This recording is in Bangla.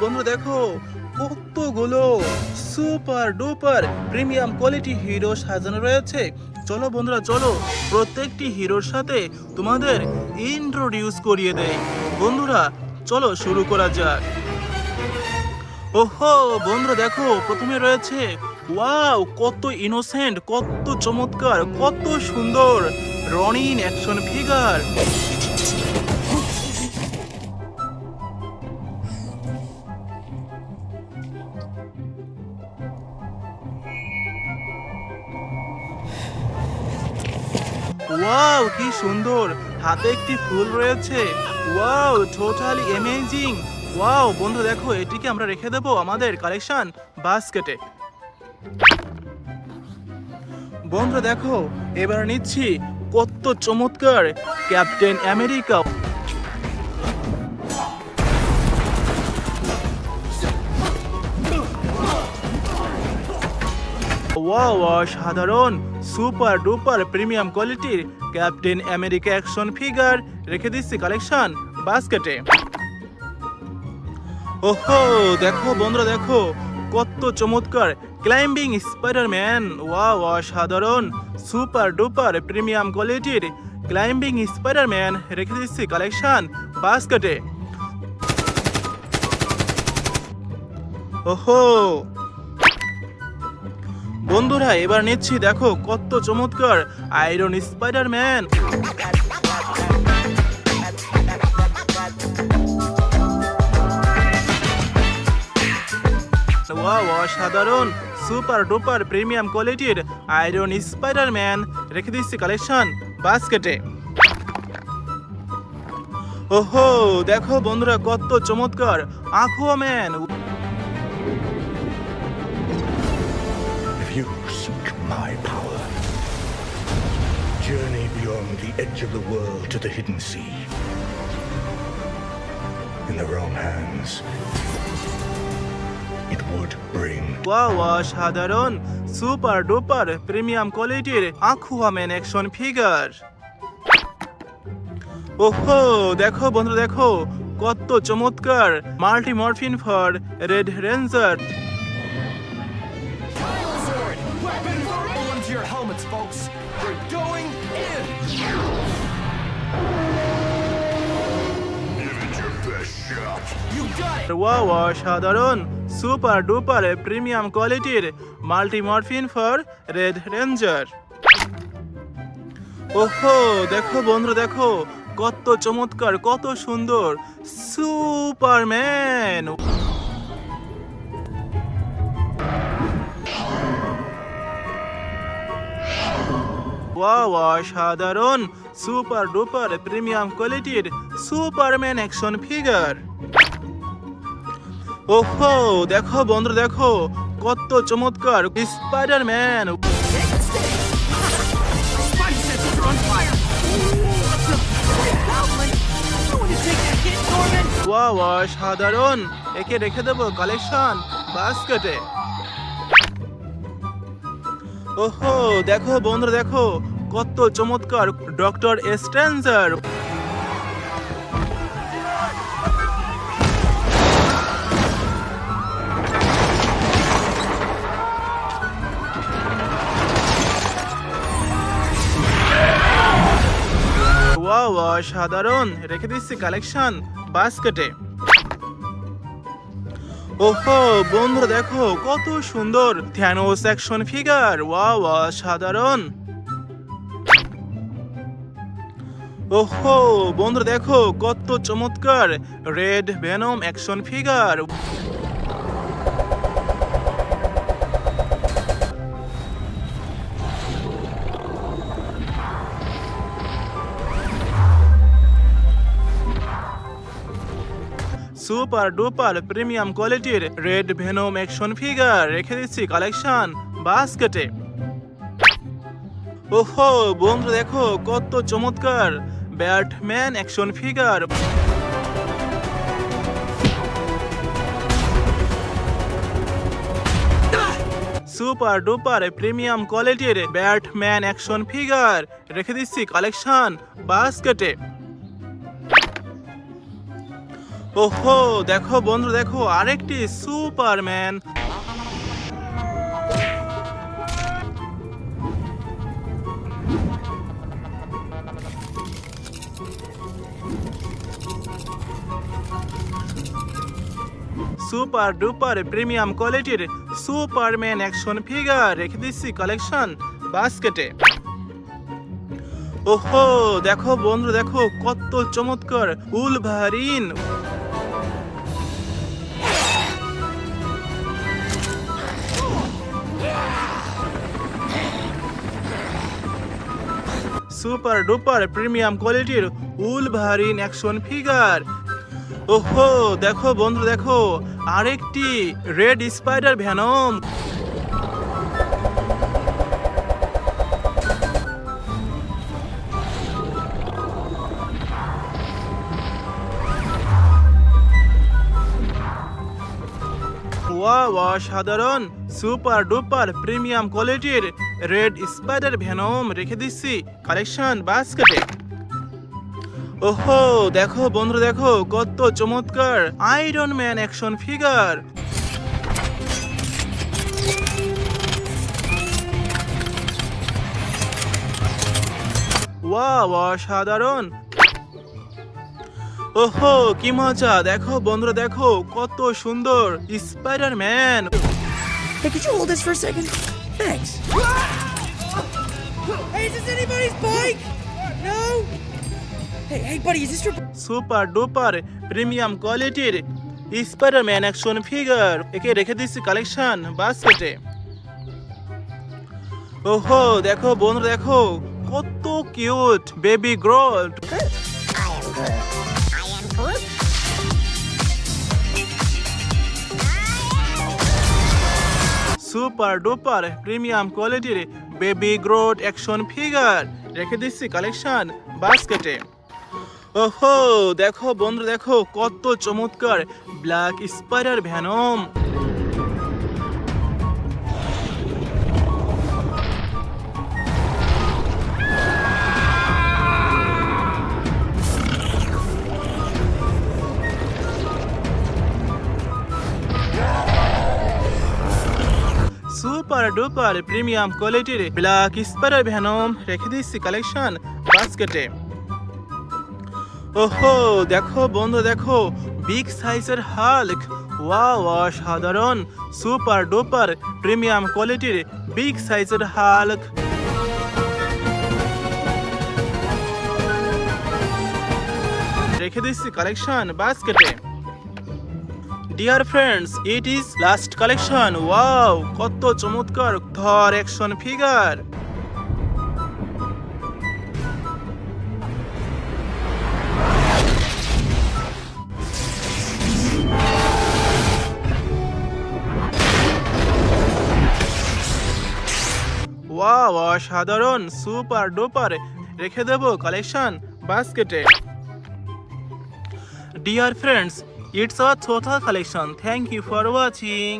বন্ধুরা দেখো কতগুলো super duper premium quality hero সাজানো রয়েছে। চলো বন্ধুরা চলো প্রত্যেকটি হিরোর সাথে তোমাদের ইন্ট্রোডিউস করিয়ে দেই। বন্ধুরা চলো শুরু করা যাক। ওহো বন্ধুরা দেখো প্রথমে রয়েছে ওয়াও কত ইনোসেন্ট, কত চমৎকার, কত সুন্দর রনিন অ্যাকশন ফিগার। ওয়াও কি সুন্দর, হাতে একটি ফুল রয়েছে। Wow totally amazing. ওয়াও বন্ধু দেখো এটিকে আমরা রেখে দেব আমাদের কালেকশন বাস্কেটে। বন্ধুরা দেখো এবার নিচ্ছি কত চমৎকার ক্যাপ্টেন আমেরিকা। ওয়াও অসাধারণ সুপার ডুপার প্রিমিয়াম কোয়ালিটির ক্যাপ্টেন আমেরিকা অ্যাকশন ফিগার রেখে দিচ্ছি কালেকশন বাস্কেটে। ওহো দেখো বন্ধুরা দেখো কত চমৎকার ক্লাইম্বিং স্পাইডারম্যান। ওয়াও অসাধারণ সুপার ডুপার প্রিমিয়াম কোয়ালিটির ক্লাইম্বিং স্পাইডারম্যান রেখে দিচ্ছি কালেকশন বাস্কেটে। ওহো বন্ধুরা এবার নিচ্ছি দেখো কত চমৎকার আয়রন স্পাইডারম্যান। ওয়াও অসাধারণ সুপার ডুপার প্রিমিয়াম কোয়ালিটির আয়রন স্পাইডারম্যান রেখে দিচ্ছি কালেকশন বাস্কেটে। ওহো দেখো বন্ধুরা কত চমৎকার আকুয়াম্যান। You seek my power. Journey beyond the edge of the world to the hidden sea. In the wrong hands, it would bring. Wow অসাধারণ সুপার ডুপার প্রিমিয়াম কোয়ালিটির আকুয়াম্যান অ্যাকশন ফিগার। ওহো দেখো বন্ধুরা দেখো কত চমৎকার multi morphine for red ranger. Your helmets, folks. We're going in. Give it your best shot. You got it. Wow অসাধারণ সুপার ডুপার প্রিমিয়াম কোয়ালিটির multi morphine for red ranger. ওহো দেখো বন্ধুরা দেখো কত চমৎকার, কত সুন্দর সুপারম্যান। ওয়াও অসাধারণ সুপার ডুপার প্রিমিয়াম কোয়ালিটির সুপারম্যান অ্যাকশন ফিগার। ওহো দেখো বন্ধুরা দেখো কত চমৎকার স্পাইডারম্যান। ওয়াও অসাধারণ, একে রেখে দেবো কালেকশন বাস্কেটে। ওহো দেখো বন্ধুরা দেখো কত চমৎকার ডক্টর স্ট্রেঞ্জার। ওয়াও অসাধারণ রেখে দিচ্ছি কালেকশন বাস্কেটে। ওহো বন্ধুরা দেখো কত সুন্দর থ্যানোস অ্যাকশন ফিগার। ওয়াও অসাধারণ। ওহো বন্ধুরা দেখো কত চমৎকার red venom action figure. Super duper premium কোয়ালিটির রেড ভেনম অ্যাকশন ফিগার রেখে দিচ্ছি কালেকশন বাস্কেটে। ওহো বন্ধু দেখো কত চমৎকার Batman action figure. Super duper premium কোয়ালিটির ব্যাটম্যান অ্যাকশন ফিগার রেখে দিচ্ছি কালেকশন বাস্কেটে। ওহো দেখো বন্ধু দেখো আরেকটি সুপারম্যান। সুপার ডুপার প্রিমিয়াম কোয়ালিটির সুপারম্যান অ্যাকশন ফিগার রেখে দিচ্ছি কালেকশন বাস্কেটে। ওহো দেখো বন্ধু দেখো কত চমৎকার উলভারিন। সুপার ডুপার প্রিমিয়াম কোয়ালিটির উলভারিন অ্যাকশন ফিগার। ওহো দেখো বন্ধু দেখো আরেকটি রেড স্পাইডার ভ্যানম। ওয়াও অসাধারণ সুপার ডুপার প্রিমিয়াম কোয়ালিটির রেড স্পাইডার ভ্যানম রেখে দিচ্ছি কালেকশন বাস্কেটে। ওহো দেখো বন্ধু দেখো কত চমৎকার iron man action figure. Wow অসাধারণ। ওহো কি মজা দেখো বন্ধুরা দেখো কত সুন্দর Spiderman. Hey, could you hold this for a second? Thanks. Hey, is this anybody's bike? No? Hey, buddy, is this your... super duper premium কোয়ালিটির স্পাইডারম্যান অ্যাকশন ফিগার একে রেখে দিচ্ছি কালেকশন বাস্কেটে। ওহো দেখো বন্ধু দেখো কত cute baby Groot. Super duper premium কোয়ালিটির বেবি গ্রোট অ্যাকশন ফিগার রেখে দিচ্ছি কালেকশন বাস্কেটে। ওহো দেখো বন্ধু দেখো কত চমৎকার black spider Venom. Super duper premium কোয়ালিটির ব্ল্যাক স্পাইডার ভ্যানম রেখে দিচ্ছি কালেকশন বাস্কেটে। ওহো দেখো বন্ধু দেখো বিগ সাইজের হাল্ক। ওয়াও অসাধারণ সুপার ডুপার প্রিমিয়াম কোয়ালিটির বিগ সাইজের হাল্ক। রেখে দিচ্ছি কালেকশন বাস্কেটে। Dear friends it is last collection. Wow কত চমৎকার থর অ্যাকশন ফিগার। ওয়াও অসাধারণ সুপার ডুপার রেখে দেব কালেকশন বাস্কেটে। Dear friends, it's our total collection. Thank you for watching.